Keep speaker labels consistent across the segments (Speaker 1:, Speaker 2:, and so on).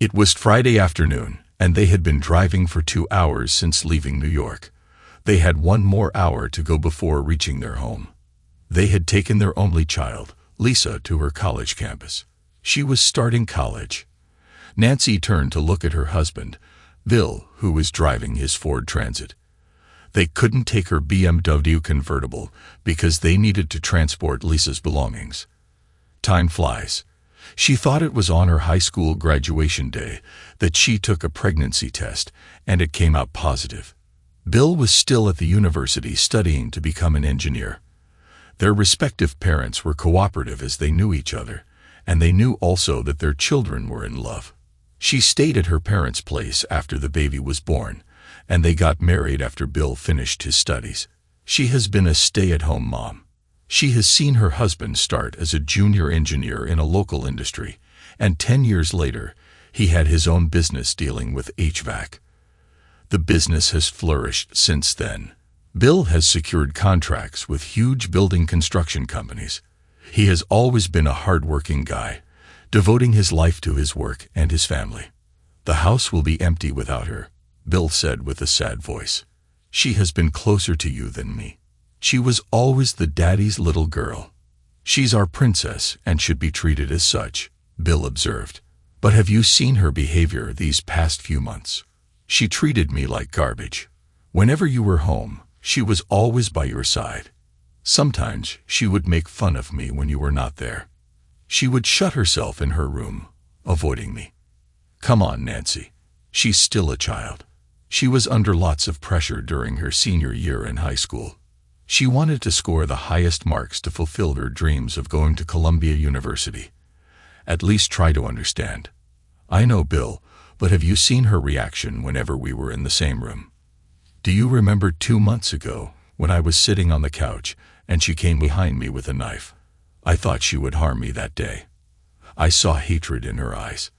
Speaker 1: It was Friday afternoon, and they had been driving for 2 hours since leaving New York. They had 1 more hour to go before reaching their home. They had taken their only child, Lisa, to her college campus. She was starting college. Nancy turned to look at her husband, Bill, who was driving his Ford Transit. They couldn't take her BMW convertible because they needed to transport Lisa's belongings. Time flies. She thought it was on her high school graduation day that she took a pregnancy test, and it came out positive. Bill was still at the university studying to become an engineer. Their respective parents were cooperative as they knew each other, and they knew also that their children were in love. She stayed at her parents' place after the baby was born, and they got married after Bill finished his studies. She has been a stay-at-home mom. She has seen her husband start as a junior engineer in a local industry, and 10 years later, he had his own business dealing with HVAC. The business has flourished since then. Bill has secured contracts with huge building construction companies. He has always been a hard-working guy, devoting his life to his work and his family. "The house will be empty without her," Bill said with a sad voice. "She has been closer to you than me. She was always the daddy's little girl. She's our princess and should be treated as such," Bill observed. "But have you seen her behavior these past few months? She treated me like garbage. Whenever you were home, she was always by your side. Sometimes she would make fun of me when you were not there. She would shut herself in her room, avoiding me. Come on, Nancy. She's still a child. She was under lots of pressure during her senior year in high school. She wanted to score the highest marks to fulfill her dreams of going to Columbia University. At least try to understand. I know, Bill, but have you seen her reaction whenever we were in the same room? Do you remember 2 months ago when I was sitting on the couch and she came behind me with a knife? I thought she would harm me that day. I saw hatred in her eyes."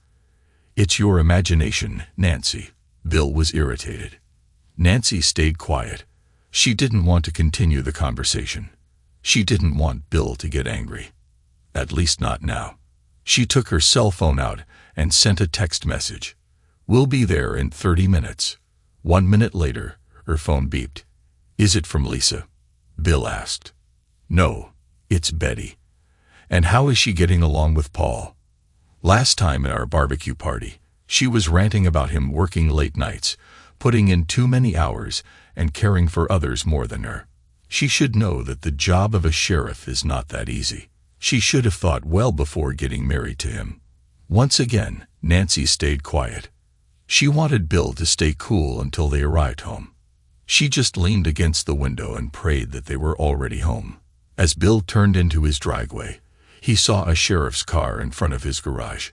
Speaker 1: "It's your imagination, Nancy." Bill was irritated. Nancy stayed quiet. She didn't want to continue the conversation. She didn't want Bill to get angry. At least not now. She took her cell phone out and sent a text message. "We'll be there in 30 minutes. 1 minute later, her phone beeped. "Is it from Lisa?" Bill asked. "No, it's Betty." "And how is she getting along with Paul?" "Last time at our barbecue party, she was ranting about him working late nights, putting in too many hours, and caring for others more than her. She should know that the job of a sheriff is not that easy. She should have thought well before getting married to him." Once again, Nancy stayed quiet. She wanted Bill to stay cool until they arrived home. She just leaned against the window and prayed that they were already home. As Bill turned into his driveway, he saw a sheriff's car in front of his garage.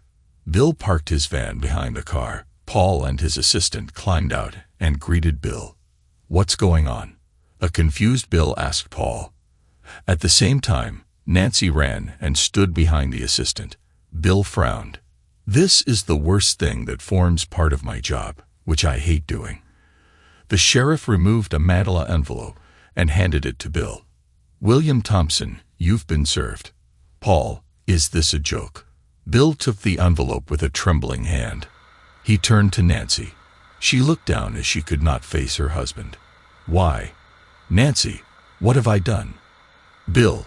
Speaker 1: Bill parked his van behind the car. Paul and his assistant climbed out and greeted Bill. "What's going on?" a confused Bill asked Paul. At the same time, Nancy ran and stood behind the assistant. Bill frowned. "This is the worst thing that forms part of my job, which I hate doing." The sheriff removed a manila envelope and handed it to Bill. "William Thompson, you've been served." "Paul, is this a joke?" Bill took the envelope with a trembling hand. He turned to Nancy. She looked down as she could not face her husband. "Why?" "Nancy, what have I done?" "Bill,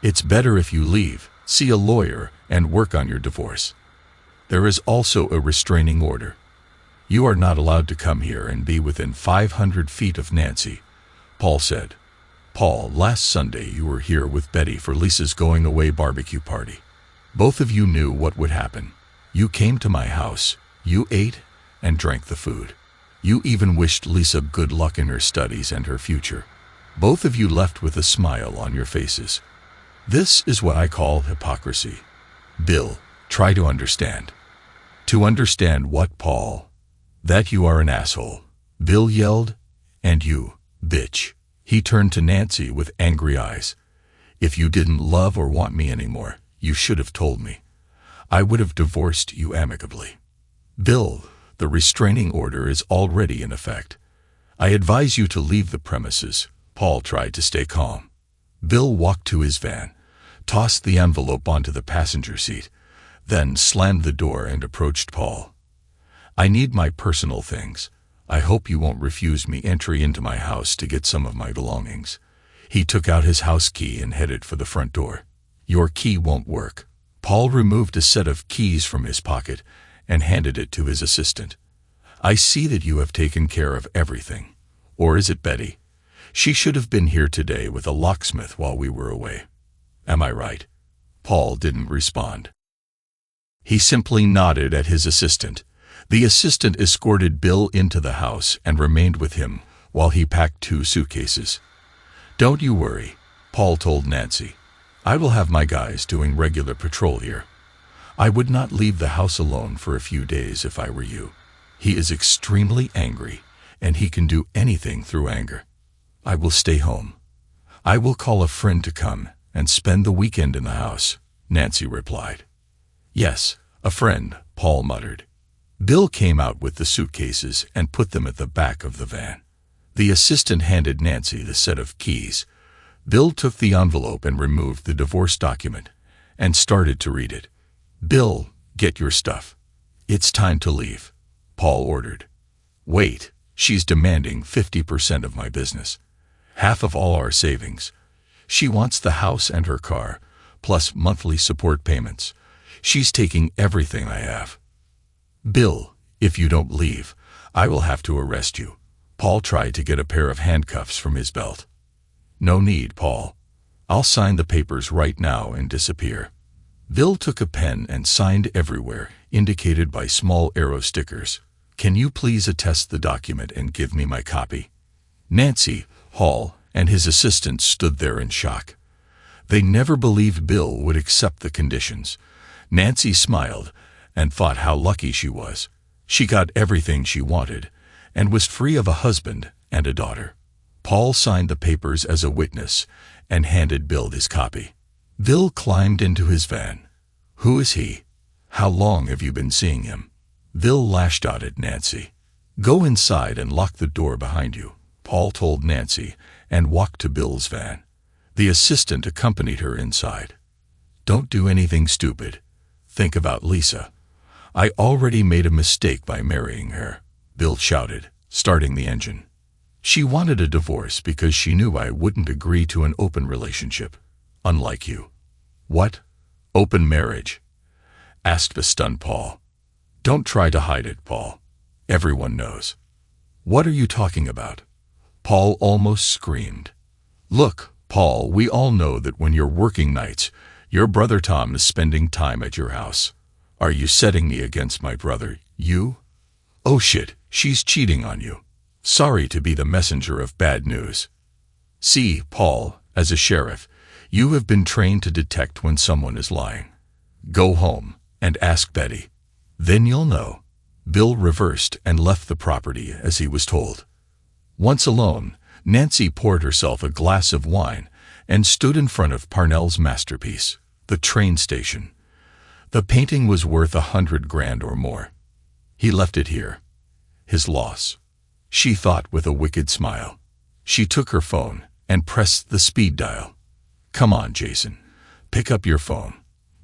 Speaker 1: it's better if you leave, see a lawyer, and work on your divorce. There is also a restraining order. You are not allowed to come here and be within 500 feet of Nancy," Paul said. "Paul, last Sunday you were here with Betty for Lisa's going-away barbecue party. Both of you knew what would happen. You came to my house, you ate and drank the food. You even wished Lisa good luck in her studies and her future. Both of you left with a smile on your faces. This is what I call hypocrisy. Bill, try to understand." "To understand what, Paul?" "That you are an asshole," Bill yelled. "And you, bitch." He turned to Nancy with angry eyes. "If you didn't love or want me anymore, you should have told me. I would have divorced you amicably." "Bill, the restraining order is already in effect. I advise you to leave the premises." Paul tried to stay calm. Bill walked to his van, tossed the envelope onto the passenger seat, then slammed the door and approached Paul. I need my personal things. I hope you won't refuse me entry into my house to get some of my belongings." He took out his house key and headed for the front door. "Your key won't work." Paul removed a set of keys from his pocket and handed it to his assistant. "I see that you have taken care of everything. Or is it Betty? She should have been here today with a locksmith while we were away. Am I right?" Paul didn't respond. He simply nodded at his assistant. The assistant escorted Bill into the house and remained with him while he packed 2 suitcases. "Don't you worry," Paul told Nancy. "I will have my guys doing regular patrol here. I would not leave the house alone for a few days if I were you. He is extremely angry, and he can do anything through anger. I will stay home. I will call a friend to come and spend the weekend in the house," Nancy replied. "Yes, a friend," Paul muttered. Bill came out with the suitcases and put them at the back of the van. The assistant handed Nancy the set of keys. Bill took the envelope and removed the divorce document and started to read it. "Bill, get your stuff. It's time to leave," Paul ordered. "Wait, she's demanding 50% of my business. Half of all our savings. She wants the house and her car, plus monthly support payments. She's taking everything I have. Bill, if you don't leave, I will have to arrest you." Paul tried to get a pair of handcuffs from his belt. "No need, Paul. I'll sign the papers right now and disappear." Bill took a pen and signed everywhere, indicated by small arrow stickers. "Can you please attest the document and give me my copy?" Nancy, Hall, and his assistant stood there in shock. They never believed Bill would accept the conditions. Nancy smiled and thought how lucky she was. She got everything she wanted and was free of a husband and a daughter. Paul signed the papers as a witness and handed Bill his copy. Bill climbed into his van. "Who is he? How long have you been seeing him?" Bill lashed out at Nancy. "Go inside and lock the door behind you," Paul told Nancy and walked to Bill's van. The assistant accompanied her inside. "Don't do anything stupid. Think about Lisa. I already made a mistake by marrying her," Bill shouted, starting the engine. "She wanted a divorce because she knew I wouldn't agree to an open relationship, unlike you." "What? Open marriage?" asked the stunned Paul. "Don't try to hide it, Paul. Everyone knows." "What are you talking about?" Paul almost screamed. "Look, Paul, we all know that when you're working nights, your brother Tom is spending time at your house. Are you setting me against my brother, you? Oh shit, she's cheating on you. Sorry to be the messenger of bad news. See, Paul, as a sheriff, you have been trained to detect when someone is lying. Go home and ask Betty. Then you'll know." Bill reversed and left the property as he was told. Once alone, Nancy poured herself a glass of wine and stood in front of Parnell's masterpiece, the train station. The painting was worth $100,000 or more. He left it here. His loss. She thought with a wicked smile. She took her phone and pressed the speed dial. "Come on, Jason. Pick up your phone."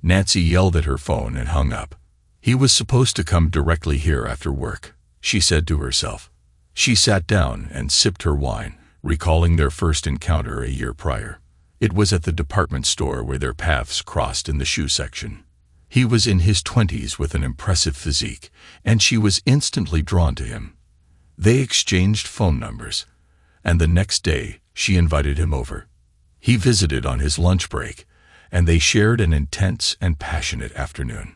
Speaker 1: Nancy yelled at her phone and hung up. "He was supposed to come directly here after work," she said to herself. She sat down and sipped her wine, recalling their first encounter a year prior. It was at the department store where their paths crossed in the shoe section. He was in his 20s with an impressive physique, and she was instantly drawn to him. They exchanged phone numbers, and the next day she invited him over. He visited on his lunch break, and they shared an intense and passionate afternoon.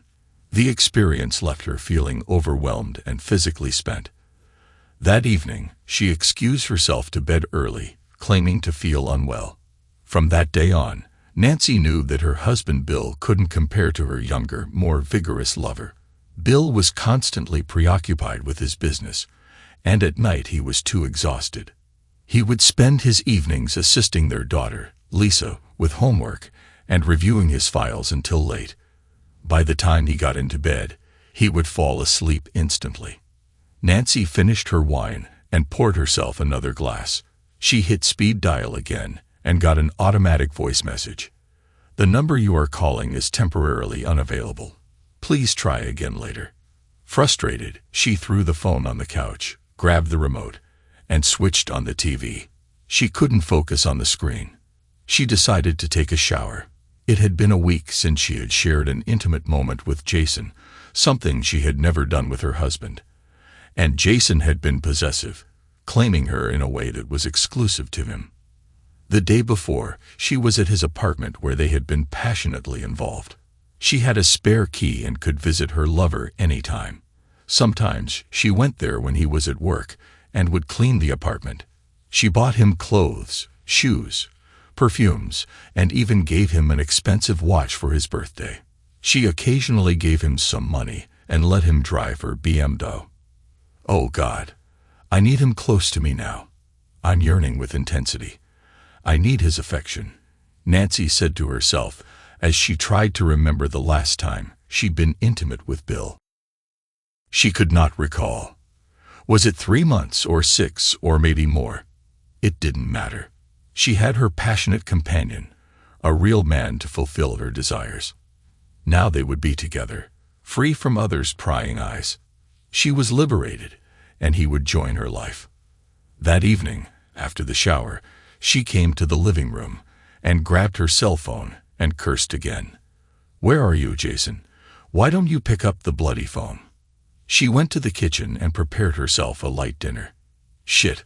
Speaker 1: The experience left her feeling overwhelmed and physically spent. That evening, she excused herself to bed early, claiming to feel unwell. From that day on, Nancy knew that her husband Bill couldn't compare to her younger, more vigorous lover. Bill was constantly preoccupied with his business, and at night he was too exhausted. He would spend his evenings assisting their daughter, Lisa, with homework and reviewing his files until late. By the time he got into bed, he would fall asleep instantly. Nancy finished her wine and poured herself another glass. She hit speed dial again and got an automatic voice message. "The number you are calling is temporarily unavailable. Please try again later." Frustrated, she threw the phone on the couch, grabbed the remote, and switched on the TV. She couldn't focus on the screen. She decided to take a shower. It had been a week since she had shared an intimate moment with Jason, something she had never done with her husband. And Jason had been possessive, claiming her in a way that was exclusive to him. The day before, she was at his apartment where they had been passionately involved. She had a spare key and could visit her lover anytime. Sometimes she went there when he was at work and would clean the apartment. She bought him clothes, shoes, perfumes, and even gave him an expensive watch for his birthday. She occasionally gave him some money and let him drive her BMW. Oh God, I need him close to me now. I'm yearning with intensity. I need his affection, Nancy said to herself as she tried to remember the last time she'd been intimate with Bill. She could not recall. Was it 3 months or 6 or maybe more? It didn't matter. She had her passionate companion, a real man to fulfill her desires. Now they would be together, free from others' prying eyes. She was liberated, and he would join her life. That evening, after the shower, she came to the living room and grabbed her cell phone and cursed again. "Where are you, Jason? Why don't you pick up the bloody phone?" She went to the kitchen and prepared herself a light dinner. Shit,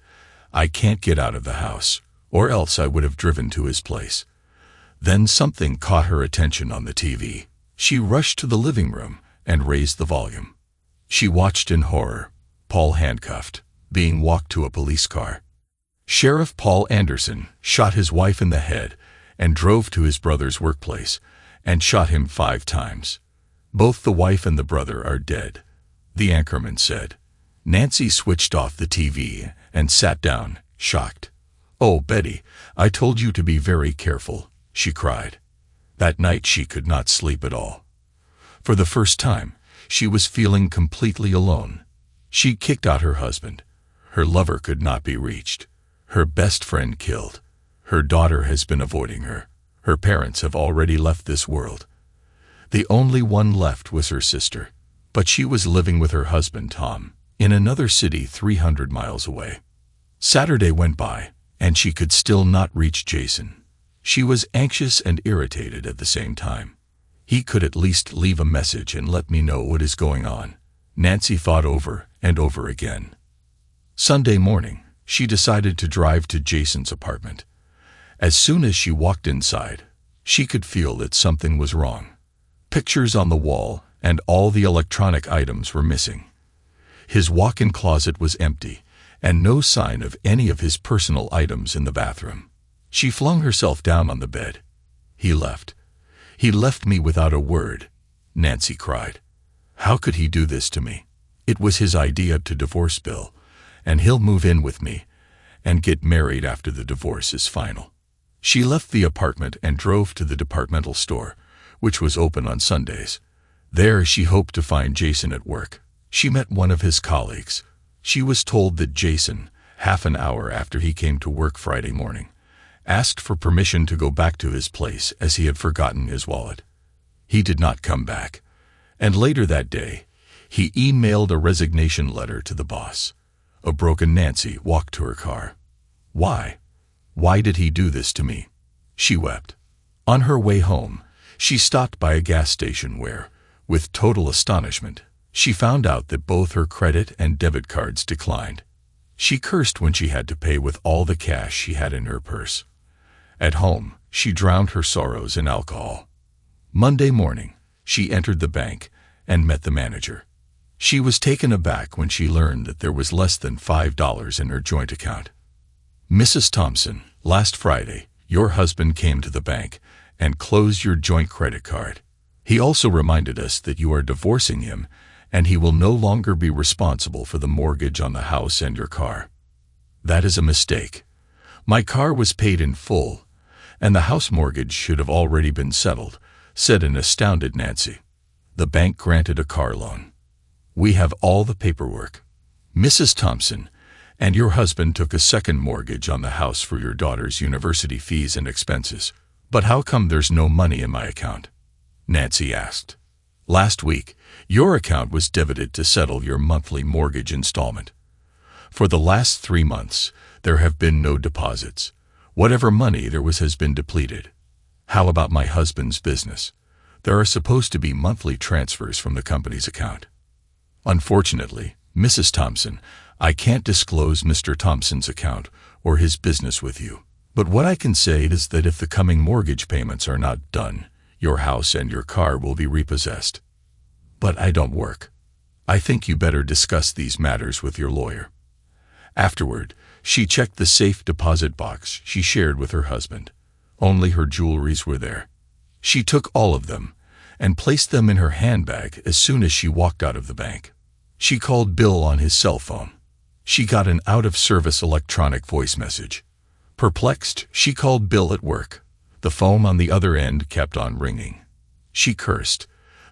Speaker 1: I can't get out of the house, or else I would have driven to his place. Then something caught her attention on the TV. She rushed to the living room and raised the volume. She watched in horror, Paul handcuffed, being walked to a police car. Sheriff Paul Anderson shot his wife in the head and drove to his brother's workplace and shot him 5 times. Both the wife and the brother are dead, the anchorman said. Nancy switched off the TV and sat down, shocked. "Oh, Betty, I told you to be very careful," she cried. That night she could not sleep at all. For the first time, she was feeling completely alone. She kicked out her husband. Her lover could not be reached. Her best friend killed. Her daughter has been avoiding her. Her parents have already left this world. The only one left was her sister, but she was living with her husband, Tom, in another city 300 miles away. Saturday went by, and she could still not reach Jason. She was anxious and irritated at the same time. He could at least leave a message and let me know what is going on, Nancy thought over and over again. Sunday morning, she decided to drive to Jason's apartment. As soon as she walked inside, she could feel that something was wrong. Pictures on the wall and all the electronic items were missing. His walk-in closet was empty, and no sign of any of his personal items in the bathroom. She flung herself down on the bed. He left. He left me without a word, Nancy cried. How could he do this to me? It was his idea to divorce Bill, and he'll move in with me and get married after the divorce is final. She left the apartment and drove to the departmental store, which was open on Sundays. There she hoped to find Jason at work. She met one of his colleagues. She was told that Jason, half an hour after he came to work Friday morning, asked for permission to go back to his place as he had forgotten his wallet. He did not come back, and later that day, he emailed a resignation letter to the boss. A broken Nancy walked to her car. Why? Why did he do this to me? She wept. On her way home, she stopped by a gas station where, with total astonishment, she found out that both her credit and debit cards declined. She cursed when she had to pay with all the cash she had in her purse. At home, she drowned her sorrows in alcohol. Monday morning, she entered the bank and met the manager. She was taken aback when she learned that there was less than $5 in her joint account. "Mrs. Thompson, last Friday, your husband came to the bank and closed your joint credit card. He also reminded us that you are divorcing him and he will no longer be responsible for the mortgage on the house and your car." "That is a mistake. My car was paid in full, and the house mortgage should have already been settled," said an astounded Nancy. "The bank granted a car loan. We have all the paperwork. Mrs. Thompson, and your husband took a second mortgage on the house for your daughter's university fees and expenses. But how come there's no money in my account?" Nancy asked. Last week, your account was debited to settle your monthly mortgage installment. For the last 3 months, there have been no deposits. Whatever money there was has been depleted. How about my husband's business? There are supposed to be monthly transfers from the company's account. Unfortunately, Mrs. Thompson, I can't disclose Mr. Thompson's account or his business with you. But what I can say is that if the coming mortgage payments are not done, your house and your car will be repossessed. But I don't work. I think you better discuss these matters with your lawyer. Afterward, she checked the safe deposit box she shared with her husband. Only her jewelries were there. She took all of them and placed them in her handbag as soon as she walked out of the bank. She called Bill on his cell phone. She got an out-of-service electronic voice message. Perplexed, she called Bill at work. The phone on the other end kept on ringing. She cursed.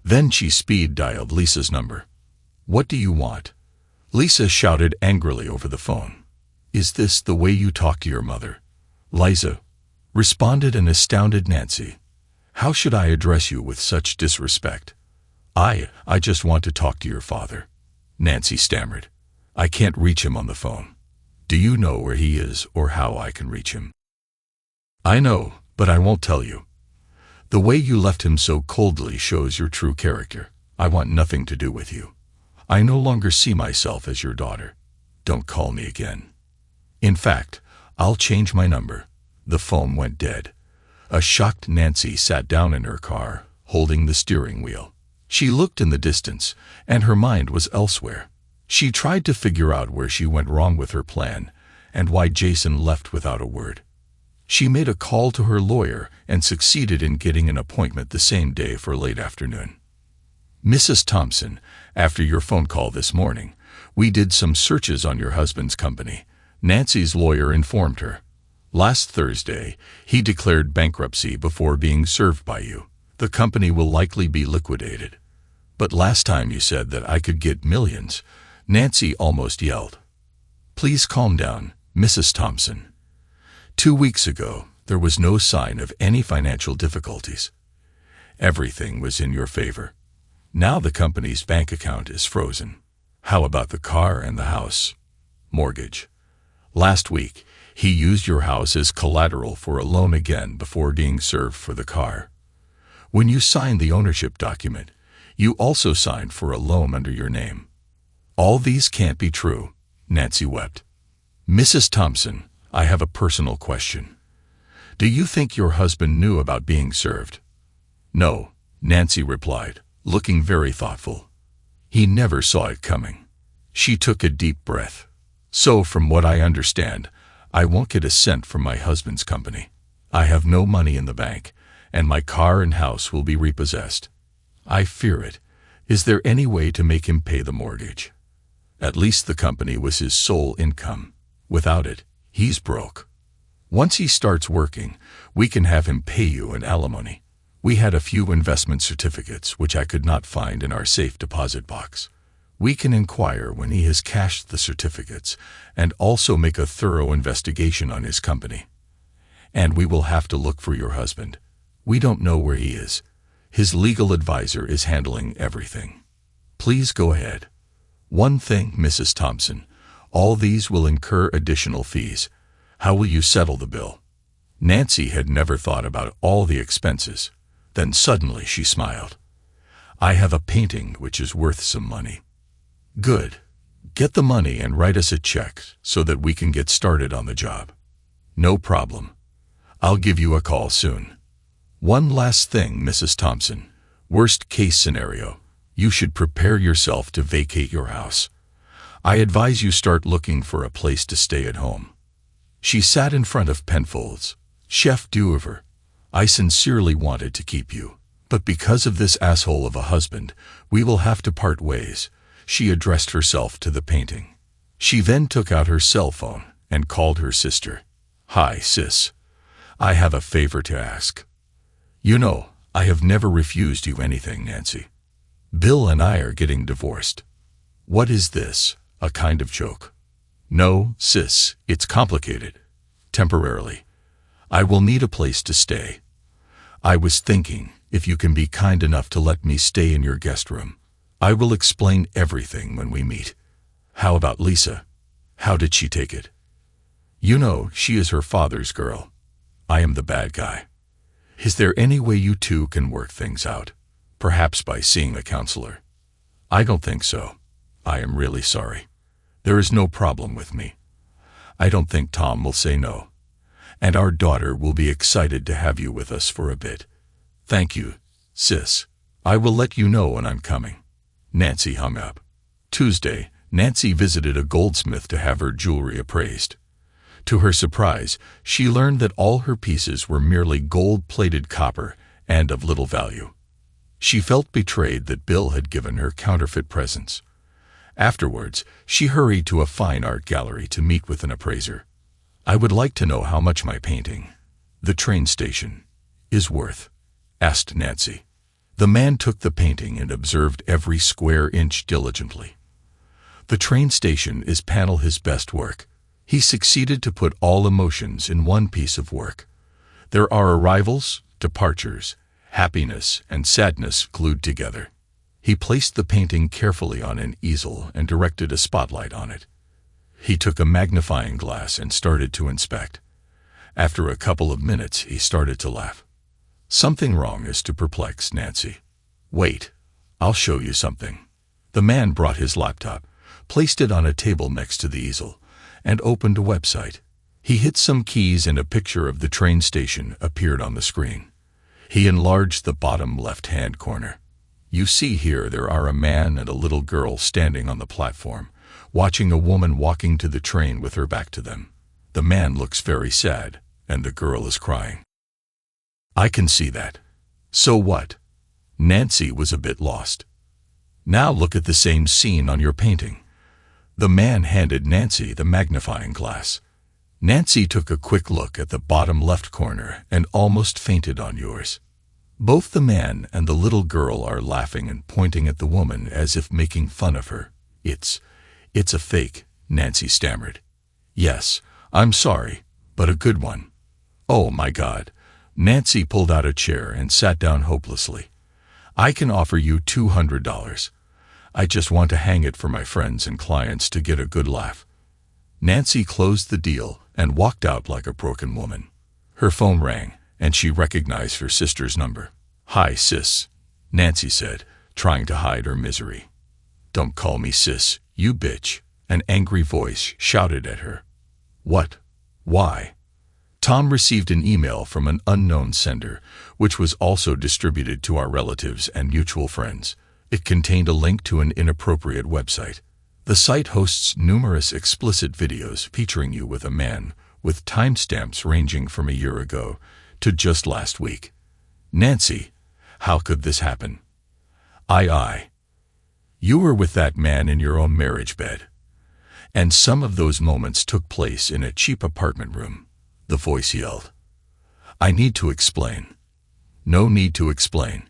Speaker 1: Then she speed-dialed Lisa's number. "What do you want?" Lisa shouted angrily over the phone. "Is this the way you talk to your mother?" "Liza," responded an astounded Nancy. "How should I address you with such disrespect?" I just want to talk to your father," Nancy stammered. "I can't reach him on the phone. Do you know where he is or how I can reach him?" "I know, but I won't tell you. The way you left him so coldly shows your true character. I want nothing to do with you. I no longer see myself as your daughter. Don't call me again. In fact, I'll change my number." The phone went dead. A shocked Nancy sat down in her car, holding the steering wheel. She looked in the distance, and her mind was elsewhere. She tried to figure out where she went wrong with her plan, and why Jason left without a word. She made a call to her lawyer and succeeded in getting an appointment the same day for late afternoon. "Mrs. Thompson, after your phone call this morning, we did some searches on your husband's company," Nancy's lawyer informed her. "Last Thursday, he declared bankruptcy before being served by you. The company will likely be liquidated. But last time you said that I could get millions," Nancy almost yelled. "Please calm down, Mrs. Thompson. 2 weeks ago, there was no sign of any financial difficulties. Everything was in your favor. Now the company's bank account is frozen. How about the car and the house? Mortgage. Last week, he used your house as collateral for a loan again before being served for the car. When you signed the ownership document, you also signed for a loan under your name. All these can't be true," Nancy wept. "Mrs. Thompson, I have a personal question. Do you think your husband knew about being served?" "No," Nancy replied, looking very thoughtful. "He never saw it coming." She took a deep breath. "So from what I understand, I won't get a cent from my husband's company. I have no money in the bank, and my car and house will be repossessed. I fear it. Is there any way to make him pay the mortgage? At least the company was his sole income. Without it, he's broke. Once he starts working, we can have him pay you an alimony. We had a few investment certificates which I could not find in our safe deposit box. We can inquire when he has cashed the certificates and also make a thorough investigation on his company. And we will have to look for your husband. We don't know where he is. His legal advisor is handling everything. Please go ahead. One thing, Mrs. Thompson, all these will incur additional fees. How will you settle the bill?" Nancy had never thought about all the expenses. Then suddenly she smiled. "I have a painting which is worth some money." "Good. Get the money and write us a check so that we can get started on the job." "No problem. I'll give you a call soon." "One last thing, Mrs. Thompson. Worst case scenario, you should prepare yourself to vacate your house. I advise you start looking for a place to stay at home." She sat in front of Penfolds. "Chef d'oeuvre, I sincerely wanted to keep you, but because of this asshole of a husband, we will have to part ways." She addressed herself to the painting. She then took out her cell phone and called her sister. "Hi, sis. I have a favor to ask. You know, I have never refused you anything, Nancy. Bill and I are getting divorced." "What is this, a kind of joke?" "No, sis, it's complicated. Temporarily. I will need a place to stay. I was thinking, if you can be kind enough to let me stay in your guest room. I will explain everything when we meet. How about Lisa? How did she take it? You know, she is her father's girl. I am the bad guy. Is there any way you two can work things out? Perhaps by seeing a counselor? I don't think so. I am really sorry. There is no problem with me. I don't think Tom will say no. And our daughter will be excited to have you with us for a bit. Thank you, sis. I will let you know when I'm coming. Nancy hung up. Tuesday, Nancy visited a goldsmith to have her jewelry appraised. To her surprise, she learned that all her pieces were merely gold-plated copper and of little value. She felt betrayed that Bill had given her counterfeit presents. Afterwards, she hurried to a fine art gallery to meet with an appraiser. I would like to know how much my painting, The Train Station, is worth, asked Nancy. The man took the painting and observed every square inch diligently. The Train Station is panel his best work. He succeeded to put all emotions in one piece of work. There are arrivals, departures, happiness, and sadness glued together. He placed the painting carefully on an easel and directed a spotlight on it. He took a magnifying glass and started to inspect. After a couple of minutes, he started to laugh. Something wrong is to perplex Nancy. Wait, I'll show you something. The man brought his laptop, placed it on a table next to the easel, and opened a website. He hit some keys and a picture of the train station appeared on the screen. He enlarged the bottom left-hand corner. You see here there are a man and a little girl standing on the platform, watching a woman walking to the train with her back to them. The man looks very sad, and the girl is crying. I can see that. So what? Nancy was a bit lost. Now look at the same scene on your painting. The man handed Nancy the magnifying glass. Nancy took a quick look at the bottom left corner and almost fainted on yours. Both the man and the little girl are laughing and pointing at the woman as if making fun of her. It's a fake, Nancy stammered. Yes, I'm sorry, but a good one. Oh my God. Nancy pulled out a chair and sat down hopelessly. I can offer you $200. I just want to hang it for my friends and clients to get a good laugh. Nancy closed the deal and walked out like a broken woman. Her phone rang, and she recognized her sister's number. Hi, sis, Nancy said, trying to hide her misery. Don't call me sis, you bitch, an angry voice shouted at her. What? Why? Tom received an email from an unknown sender, which was also distributed to our relatives and mutual friends. It contained a link to an inappropriate website. The site hosts numerous explicit videos featuring you with a man, with timestamps ranging from a year ago to just last week. Nancy, how could this happen? You were with that man in your own marriage bed. And some of those moments took place in a cheap apartment room, the voice yelled. I need to explain. No need to explain.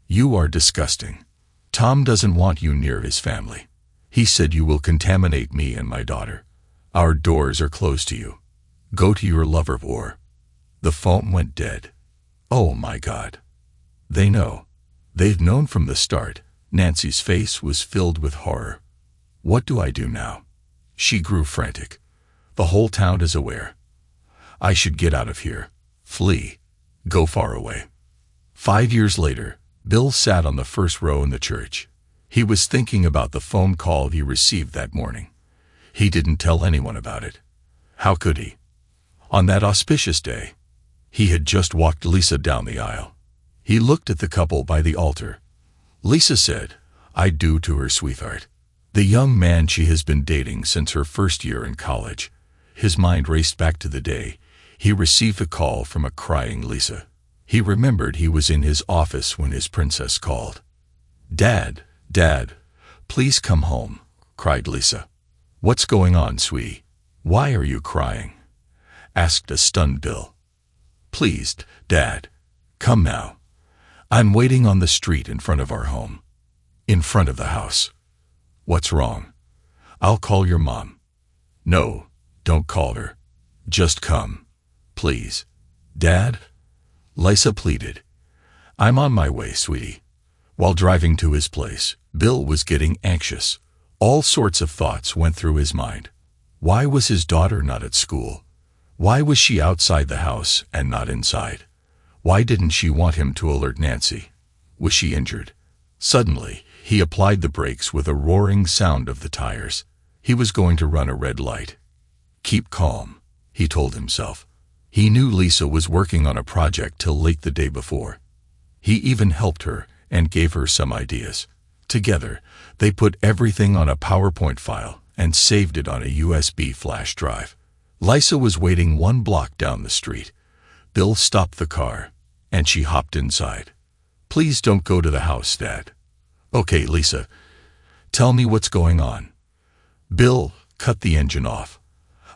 Speaker 1: You are disgusting. Tom doesn't want you near his family. He said you will contaminate me and my daughter. Our doors are closed to you. Go to your lover or... The phone went dead. Oh my God. They know. They've known from the start. Nancy's face was filled with horror. What do I do now? She grew frantic. The whole town is aware. I should get out of here. Flee. Go far away. 5 years later, Bill sat on the first row in the church. He was thinking about the phone call he received that morning. He didn't tell anyone about it. How could he? On that auspicious day, he had just walked Lisa down the aisle. He looked at the couple by the altar. Lisa said, I do to her sweetheart, the young man she has been dating since her first year in college. His mind raced back to the day he received a call from a crying Lisa. He remembered he was in his office when his princess called. Dad, please come home, cried Lisa. What's going on, sweetie? Why are you crying? Asked a stunned Bill. Please, Dad, come now. I'm waiting on the street in front of our home. In front of the house. What's wrong? I'll call your mom. No, don't call her. Just come. Please. Dad? Lisa pleaded. I'm on my way, sweetie. While driving to his place, Bill was getting anxious. All sorts of thoughts went through his mind. Why was his daughter not at school? Why was she outside the house and not inside? Why didn't she want him to alert Nancy? Was she injured? Suddenly, he applied the brakes with a roaring sound of the tires. He was going to run a red light. Keep calm, he told himself. He knew Lisa was working on a project till late the day before. He even helped her and gave her some ideas. Together, they put everything on a PowerPoint file and saved it on a USB flash drive. Lisa was waiting 1 block down the street. Bill stopped the car, and she hopped inside. Please don't go to the house, Dad. Okay, Lisa. Tell me what's going on. Bill, cut the engine off.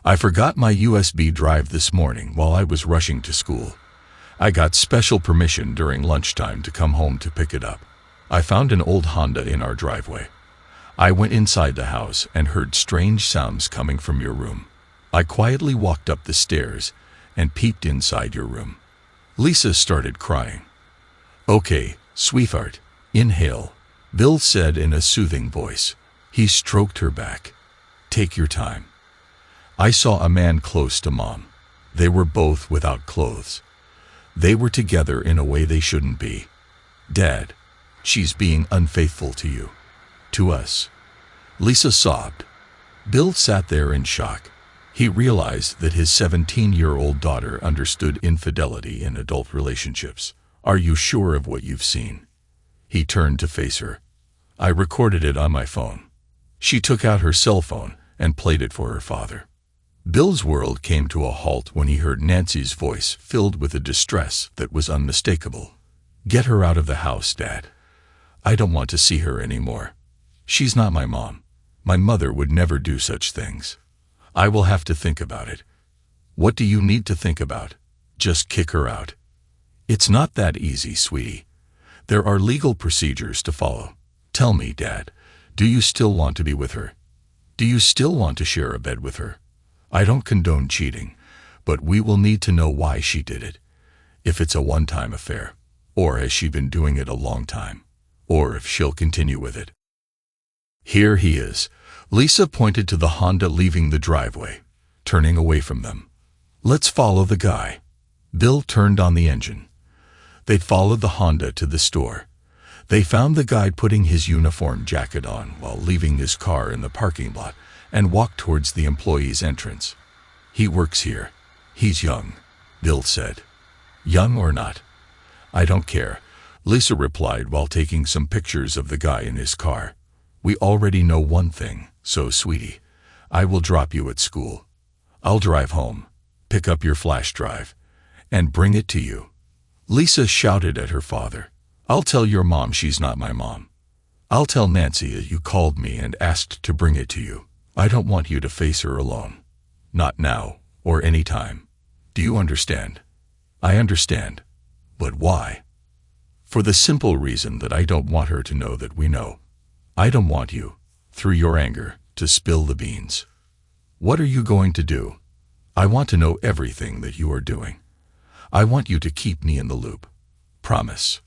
Speaker 1: I forgot my USB drive this morning while I was rushing to school. I got special permission during lunchtime to come home to pick it up. I found an old Honda in our driveway. I went inside the house and heard strange sounds coming from your room. I quietly walked up the stairs and peeked inside your room. Lisa started crying. Okay, sweetheart, inhale, Bill said in a soothing voice. He stroked her back. Take your time. I saw a man close to Mom. They were both without clothes. They were together in a way they shouldn't be. Dad, she's being unfaithful to you. To us. Lisa sobbed. Bill sat there in shock. He realized that his 17-year-old daughter understood infidelity in adult relationships. Are you sure of what you've seen? He turned to face her. I recorded it on my phone. She took out her cell phone and played it for her father. Bill's world came to a halt when he heard Nancy's voice filled with a distress that was unmistakable. Get her out of the house, Dad. I don't want to see her anymore. She's not my mom. My mother would never do such things. I will have to think about it. What do you need to think about? Just kick her out. It's not that easy, sweetie. There are legal procedures to follow. Tell me, Dad, do you still want to be with her? Do you still want to share a bed with her? I don't condone cheating, but we will need to know why she did it. If it's a one-time affair, or has she been doing it a long time, or if she'll continue with it. Here he is. Lisa pointed to the Honda leaving the driveway, turning away from them. Let's follow the guy. Bill turned on the engine. They followed the Honda to the store. They found the guy putting his uniform jacket on while leaving his car in the parking lot and walked towards the employee's entrance. He works here. He's young, Bill said. Young or not? I don't care, Lisa replied while taking some pictures of the guy in his car. We already know one thing, so sweetie, I will drop you at school. I'll drive home, pick up your flash drive, and bring it to you. Lisa shouted at her father. I'll tell your mom she's not my mom. I'll tell Nancy that you called me and asked to bring it to you. I don't want you to face her alone. Not now, or any time. Do you understand? I understand. But why? For the simple reason that I don't want her to know that we know. I don't want you, through your anger, to spill the beans. What are you going to do? I want to know everything that you are doing. I want you to keep me in the loop. Promise.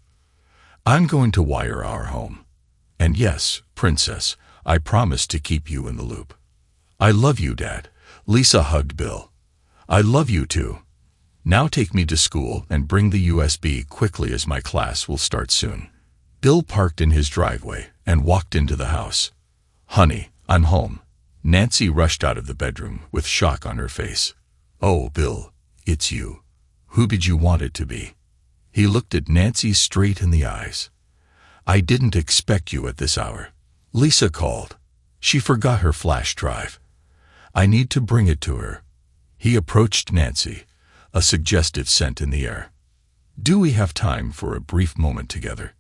Speaker 1: I'm going to wire our home. And yes, princess, I promise to keep you in the loop. I love you, Dad. Lisa hugged Bill. I love you too. Now take me to school and bring the USB quickly as my class will start soon. Bill parked in his driveway and walked into the house. Honey, I'm home. Nancy rushed out of the bedroom with shock on her face. Oh, Bill, it's you. Who did you want it to be? He looked at Nancy straight in the eyes. I didn't expect you at this hour. Lisa called. She forgot her flash drive. I need to bring it to her. He approached Nancy, a suggestive scent in the air. Do we have time for a brief moment together?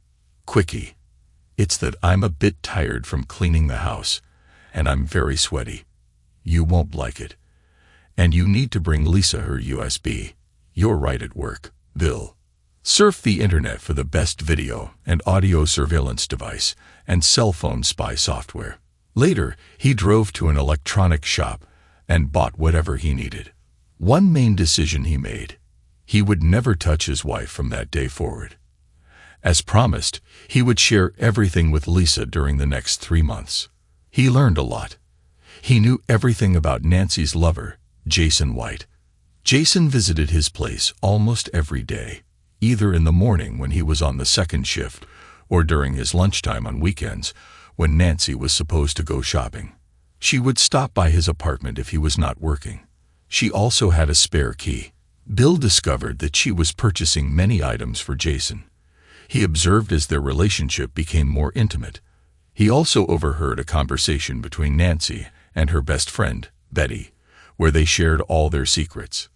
Speaker 1: Quickie. It's that I'm a bit tired from cleaning the house, and I'm very sweaty. You won't like it. And you need to bring Lisa her USB. You're right at work, Bill. Surf the internet for the best video and audio surveillance device and cell phone spy software. Later, he drove to an electronics shop and bought whatever he needed. One main decision he made. He would never touch his wife from that day forward. As promised, he would share everything with Lisa during the next 3 months. He learned a lot. He knew everything about Nancy's lover, Jason White. Jason visited his place almost every day, either in the morning when he was on the second shift or during his lunchtime on weekends when Nancy was supposed to go shopping. She would stop by his apartment if he was not working. She also had a spare key. Bill discovered that she was purchasing many items for Jason. He observed as their relationship became more intimate. He also overheard a conversation between Nancy and her best friend, Betty, where they shared all their secrets.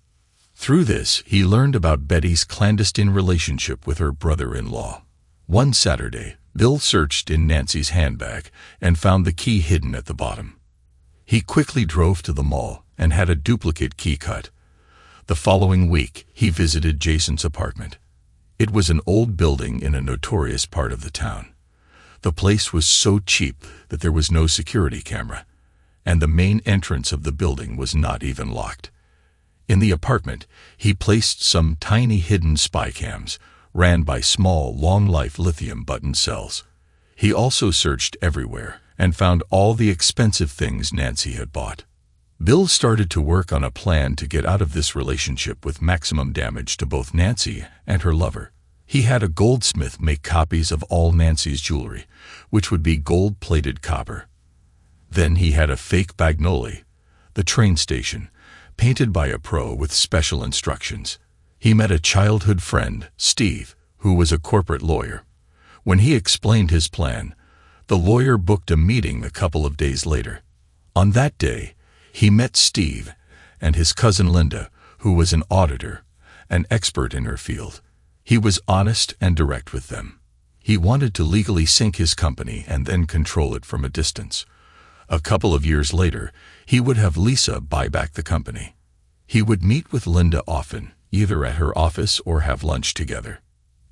Speaker 1: Through this, he learned about Betty's clandestine relationship with her brother-in-law. One Saturday, Bill searched in Nancy's handbag and found the key hidden at the bottom. He quickly drove to the mall and had a duplicate key cut. The following week, he visited Jason's apartment. It was an old building in a notorious part of the town. The place was so cheap that there was no security camera, and the main entrance of the building was not even locked. In the apartment, he placed some tiny hidden spy cams, ran by small, long-life lithium button cells. He also searched everywhere and found all the expensive things Nancy had bought. Bill started to work on a plan to get out of this relationship with maximum damage to both Nancy and her lover. He had a goldsmith make copies of all Nancy's jewelry, which would be gold-plated copper. Then he had a fake Bagnoli, the train station, painted by a pro with special instructions. He met a childhood friend, Steve, who was a corporate lawyer. When he explained his plan, the lawyer booked a meeting a couple of days later. On that day, he met Steve and his cousin Linda, who was an auditor, an expert in her field. He was honest and direct with them. He wanted to legally sink his company and then control it from a distance. A couple of years later, he would have Lisa buy back the company. He would meet with Linda often, either at her office or have lunch together.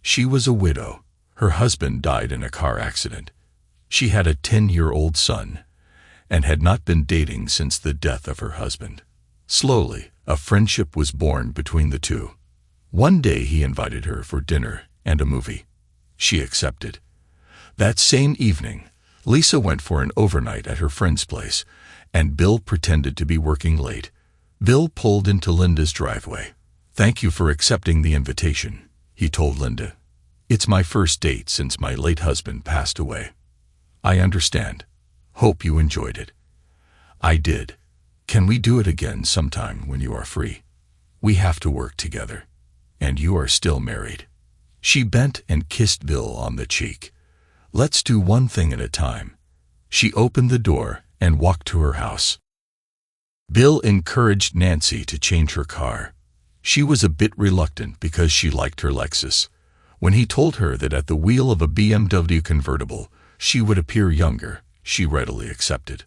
Speaker 1: She was a widow. Her husband died in a car accident. She had a 10-year-old son and had not been dating since the death of her husband. Slowly, a friendship was born between the two. One day he invited her for dinner and a movie. She accepted. That same evening, Lisa went for an overnight at her friend's place, and Bill pretended to be working late. Bill pulled into Linda's driveway. "Thank you for accepting the invitation," he told Linda. "It's my first date since my late husband passed away. I understand. Hope you enjoyed it." "I did. Can we do it again sometime when you are free? We have to work together. And you are still married." She bent and kissed Bill on the cheek. "Let's do one thing at a time." She opened the door and walked to her house. Bill encouraged Nancy to change her car. She was a bit reluctant because she liked her Lexus. When he told her that at the wheel of a BMW convertible, she would appear younger, she readily accepted.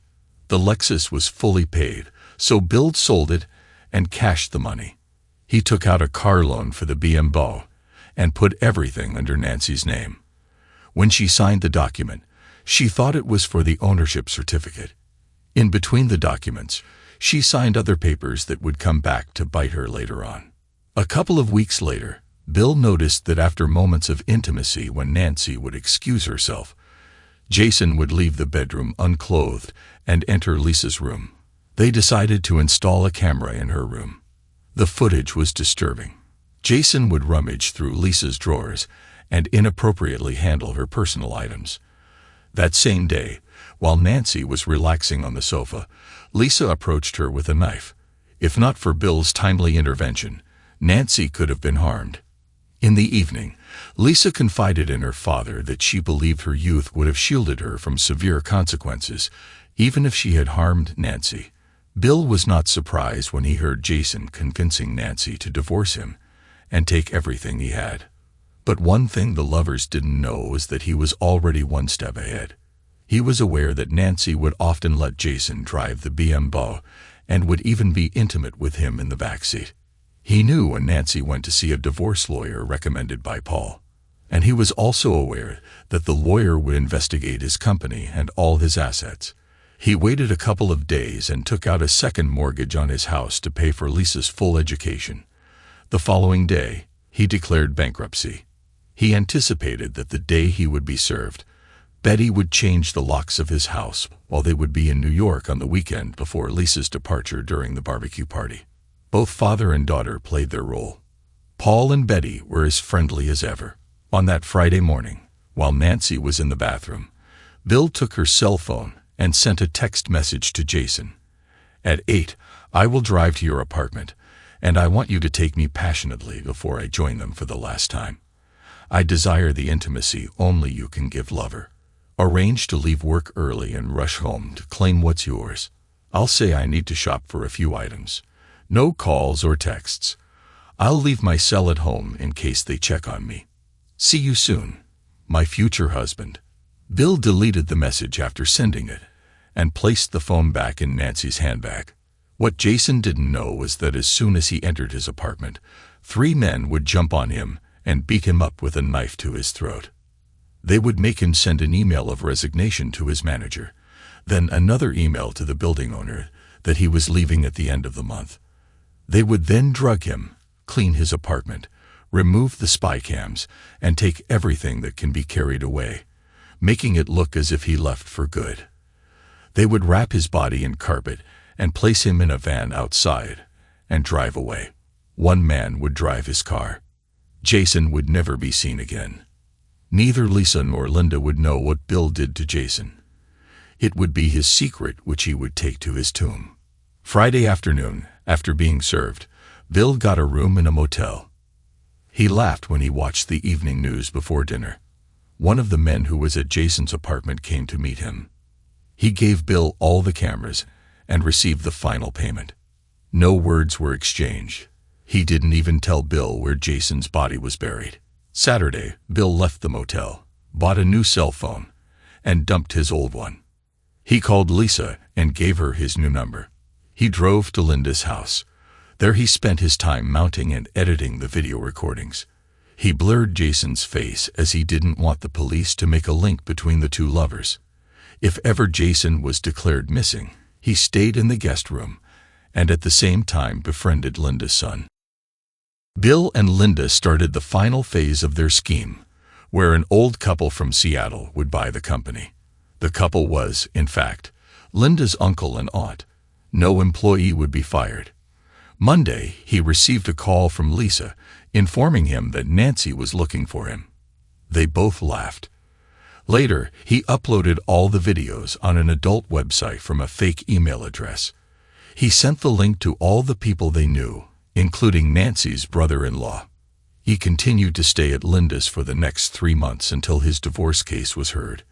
Speaker 1: The Lexus was fully paid, so Bill sold it and cashed the money. He took out a car loan for the BMW and put everything under Nancy's name. When she signed the document, she thought it was for the ownership certificate. In between the documents, she signed other papers that would come back to bite her later on. A couple of weeks later, Bill noticed that after moments of intimacy when Nancy would excuse herself, Jason would leave the bedroom unclothed and enter Lisa's room. They decided to install a camera in her room. The footage was disturbing. Jason would rummage through Lisa's drawers and inappropriately handle her personal items. That same day, while Nancy was relaxing on the sofa, Lisa approached her with a knife. If not for Bill's timely intervention, Nancy could have been harmed. In the evening, Lisa confided in her father that she believed her youth would have shielded her from severe consequences, even if she had harmed Nancy. Bill was not surprised when he heard Jason convincing Nancy to divorce him and take everything he had. But one thing the lovers didn't know was that he was already one step ahead. He was aware that Nancy would often let Jason drive the BMW and would even be intimate with him in the backseat. He knew when Nancy went to see a divorce lawyer recommended by Paul. And he was also aware that the lawyer would investigate his company and all his assets. He waited a couple of days and took out a second mortgage on his house to pay for Lisa's full education. The following day, he declared bankruptcy. He anticipated that the day he would be served, Betty would change the locks of his house while they would be in New York on the weekend before Lisa's departure during the barbecue party. Both father and daughter played their role. Paul and Betty were as friendly as ever. On that Friday morning, while Nancy was in the bathroom, Bill took her cell phone and sent a text message to Jason. At 8, I will drive to your apartment, and I want you to take me passionately before I join them for the last time. I desire the intimacy only you can give lover. Arrange to leave work early and rush home to claim what's yours. I'll say I need to shop for a few items. No calls or texts. I'll leave my cell at home in case they check on me. See you soon, my future husband. Bill deleted the message after sending it and placed the phone back in Nancy's handbag. What Jason didn't know was that as soon as he entered his apartment, 3 men would jump on him and beat him up with a knife to his throat. They would make him send an email of resignation to his manager, then another email to the building owner that he was leaving at the end of the month. They would then drug him, clean his apartment, remove the spy cams, and take everything that can be carried away, making it look as if he left for good. They would wrap his body in carpet and place him in a van outside and drive away. 1 man would drive his car. Jason would never be seen again. Neither Lisa nor Linda would know what Bill did to Jason. It would be his secret which he would take to his tomb. Friday afternoon, after being served, Bill got a room in a motel. He laughed when he watched the evening news before dinner. One of the men who was at Jason's apartment came to meet him. He gave Bill all the cameras and received the final payment. No words were exchanged. He didn't even tell Bill where Jason's body was buried. Saturday, Bill left the motel, bought a new cell phone, and dumped his old one. He called Lisa and gave her his new number. He drove to Linda's house. There he spent his time mounting and editing the video recordings. He blurred Jason's face as he didn't want the police to make a link between the 2 lovers. If ever Jason was declared missing, he stayed in the guest room and at the same time befriended Linda's son. Bill and Linda started the final phase of their scheme, where an old couple from Seattle would buy the company. The couple was, in fact, Linda's uncle and aunt. No employee would be fired. Monday, he received a call from Lisa, informing him that Nancy was looking for him. They both laughed. Later, he uploaded all the videos on an adult website from a fake email address. He sent the link to all the people they knew, including Nancy's brother-in-law. He continued to stay at Linda's for the next 3 months until his divorce case was heard.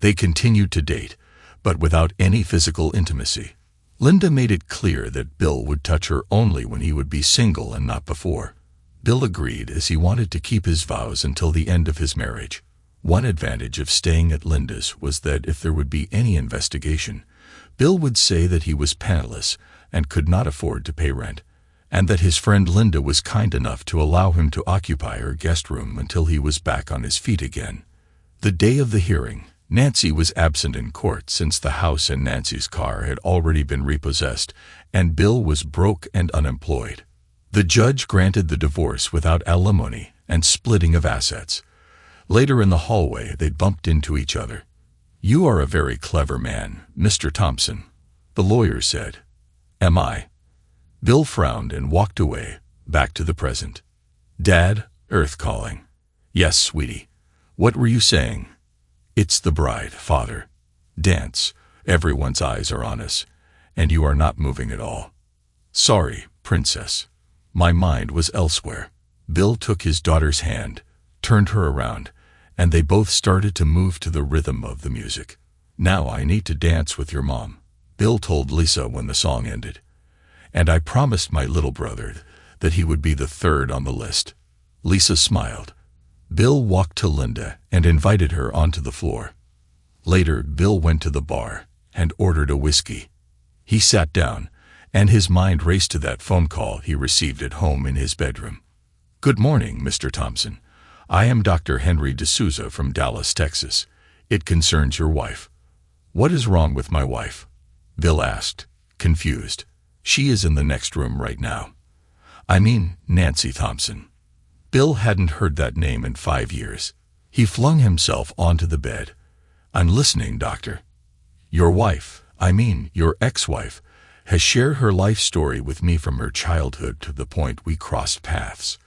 Speaker 1: They continued to date, but without any physical intimacy. Linda made it clear that Bill would touch her only when he would be single and not before. Bill agreed as he wanted to keep his vows until the end of his marriage. One advantage of staying at Linda's was that if there would be any investigation, Bill would say that he was penniless and could not afford to pay rent, and that his friend Linda was kind enough to allow him to occupy her guest room until he was back on his feet again. The day of the hearing, Nancy was absent in court since the house and Nancy's car had already been repossessed, and Bill was broke and unemployed. The judge granted the divorce without alimony and splitting of assets. Later in the hallway, they bumped into each other. "You are a very clever man, Mr. Thompson," the lawyer said. "Am I?" Bill frowned and walked away, back to the present. "Dad, Earth calling." "Yes, sweetie. What were you saying?" "It's the bride, Father. Dance. Everyone's eyes are on us, and you are not moving at all." "Sorry, Princess. My mind was elsewhere." Bill took his daughter's hand, turned her around, and they both started to move to the rhythm of the music. "Now I need to dance with your mom," Bill told Lisa when the song ended. "And I promised my little brother that he would be the 3rd on the list." Lisa smiled. Bill walked to Linda and invited her onto the floor. Later, Bill went to the bar and ordered a whiskey. He sat down, and his mind raced to that phone call he received at home in his bedroom. "Good morning, Mr. Thompson. I am Dr. Henry D'Souza from Dallas, Texas. It concerns your wife." "What is wrong with my wife?" Bill asked, confused. "She is in the next room right now." "I mean Nancy Thompson." Bill hadn't heard that name in 5 years. He flung himself onto the bed. "I'm listening, doctor." "Your wife, your ex-wife, has shared her life story with me from her childhood to the point we crossed paths.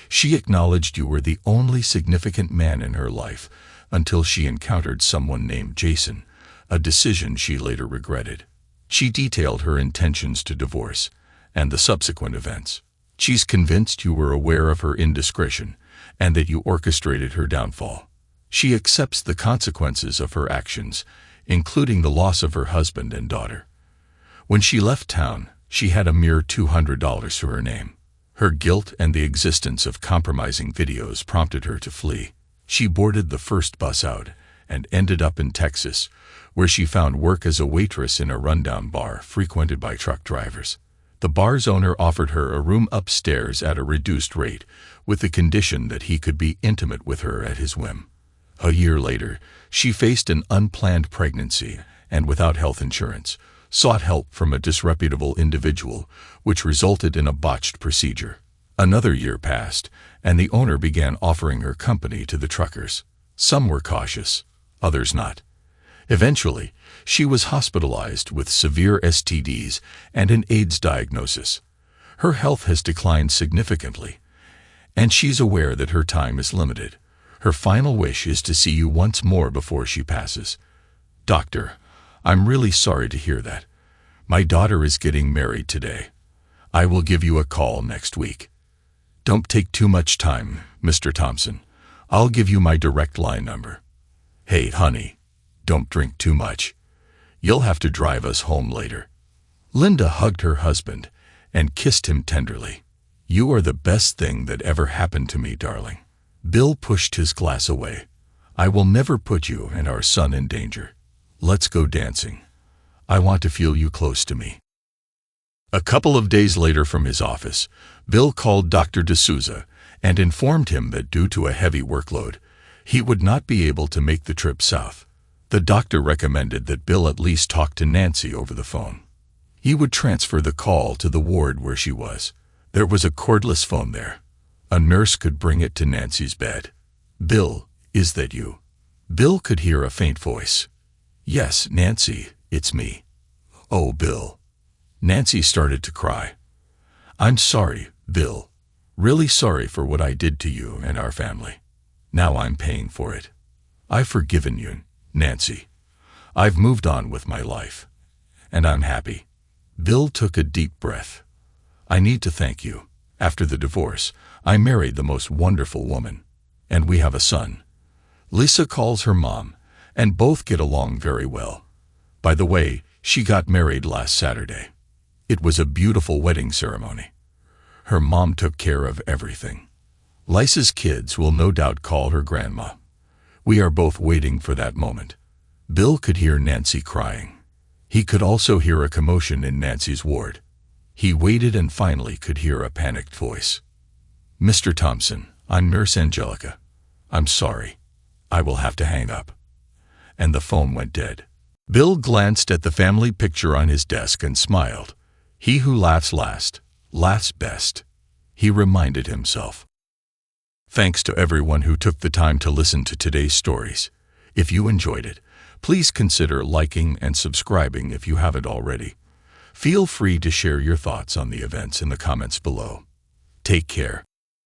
Speaker 1: She acknowledged you were the only significant man in her life until she encountered someone named Jason, a decision she later regretted. She detailed her intentions to divorce and the subsequent events. She's convinced you were aware of her indiscretion and that you orchestrated her downfall. She accepts the consequences of her actions, including the loss of her husband and daughter. When she left town, she had a mere $200 to her name. Her guilt and the existence of compromising videos prompted her to flee. She boarded the first bus out and ended up in Texas, where she found work as a waitress in a rundown bar frequented by truck drivers. The bar's owner offered her a room upstairs at a reduced rate, with the condition that he could be intimate with her at his whim. A year later, she faced an unplanned pregnancy and, without health insurance, sought help from a disreputable individual, which resulted in a botched procedure. Another year passed, and the owner began offering her company to the truckers. Some were cautious, others not. Eventually, she was hospitalized with severe STDs and an AIDS diagnosis. Her health has declined significantly, and she's aware that her time is limited. Her final wish is to see you once more before she passes. "Doctor, I'm really sorry to hear that. My daughter is getting married today. I will give you a call next week. Don't take too much time, Mr. Thompson. I'll give you my direct line number. Hey, honey, don't drink too much. You'll have to drive us home later." Linda hugged her husband and kissed him tenderly. "You are the best thing that ever happened to me, darling." Bill pushed his glass away. "I will never put you and our son in danger. Let's go dancing. I want to feel you close to me." A couple of days later from his office, Bill called Dr. D'Souza and informed him that due to a heavy workload, he would not be able to make the trip south. The doctor recommended that Bill at least talk to Nancy over the phone. He would transfer the call to the ward where she was. There was a cordless phone there. A nurse could bring it to Nancy's bed. "Bill, is that you?" Bill could hear a faint voice. "Yes, Nancy, it's me." "Oh, Bill." Nancy started to cry. "I'm sorry, Bill. Really sorry for what I did to you and our family. Now I'm paying for it. I've forgiven you, Nancy. I've moved on with my life. And I'm happy." Bill took a deep breath. "I need to thank you. After the divorce, I married the most wonderful woman. And we have a son. Lisa calls her mom, and both get along very well. By the way, she got married last Saturday. It was a beautiful wedding ceremony. Her mom took care of everything. Lisa's kids will no doubt call her grandma. We are both waiting for that moment." Bill could hear Nancy crying. He could also hear a commotion in Nancy's ward. He waited and finally could hear a panicked voice. "Mr. Thompson, I'm Nurse Angelica. I'm sorry. I will have to hang up." And the phone went dead. Bill glanced at the family picture on his desk and smiled. He who laughs last, laughs best, he reminded himself. Thanks to everyone who took the time to listen to today's stories. If you enjoyed it, please consider liking and subscribing if you haven't already. Feel free to share your thoughts on the events in the comments below. Take care.